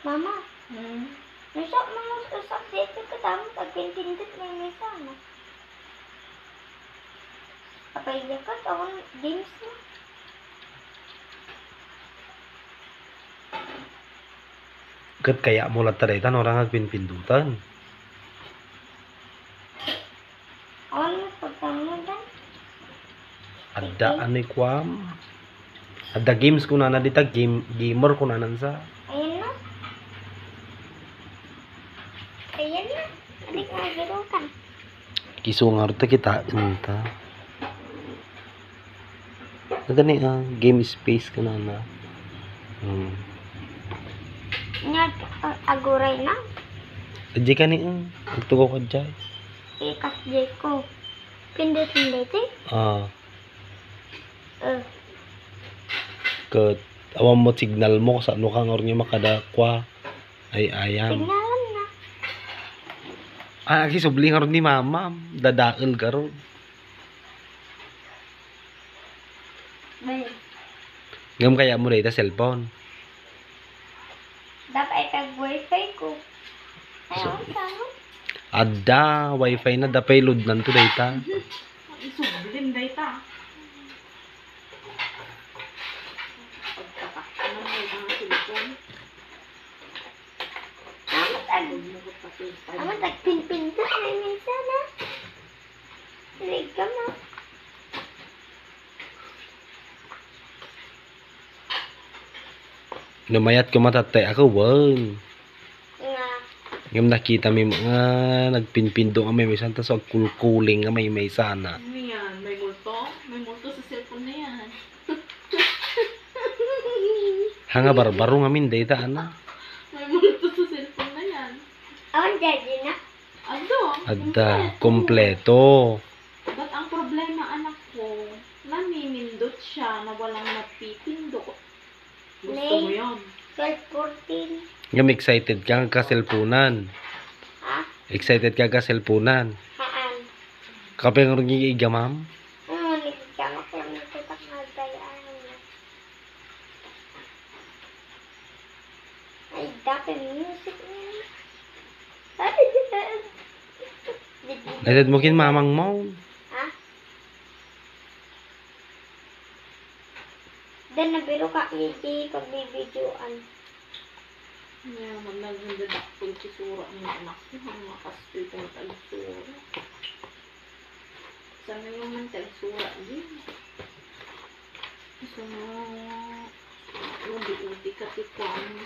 Mama, nasa mga subject ka tamo pagpintindot na may sana. Apay ka tawon games na. Kat kaya mo lang taritan orang nagpinpindutan. Awan mo pagkamudan. Ada ani kwam. Ada games ko na dita gamer ko na sa. Ayan na. Ayan na. Adik nga girukan. Kisungar ta kita inta. Gani game space ka na. Nya aguray na. Adji ka ni agtugo ka dyan. Ikas jay ko. Pindot-pindot eh. Kat awam mo signal mo sa ano kang ornya makadakwa ay ayam. Signalan na. Aki subli nga ron ni mama. Dadael ka ron. Bay. Ngam kaya mo na ita cellphone. Dapat kag wifi ko. Ayaw saan. Ada wifi na dapay load nanto data. Isublim data. Pagkakasama mo yung mga silikon. Amat agpinpinta na may sana. Rig ka mo. Lumayat ko matatay ako won. Nga. Ngam nakita mi mga nagpinpindo nga may santa sa kulkuling nga may sana. Ano yan? May multo? May multo sa cellphone na yan. Hanga barbaro nga min data ana. May multo sa cellphone na yan. Awan daddy na. Ado? Ada kompleto. Ba't ang problema anak ko, namimindot siya na walang napipindot. Gusto mo yan? 12-14. Ngam excited ka ka cellphonean. Ha? Excited ka ka cellphonean. Haan. Kapeng ron gi igamam. Nagkama ko lang nagtutak na dayaan na. Ay, dapat music niya. Naitad mo kin mamang mo. Ha? Dan nabiro ka iti pagbibidyoan. Yeah, magnagandadakpon si Sura ng anak ko. Ang makastoy kong tagsura. Sa ngayon man tagsura din. So, uti-uti ka tikwan.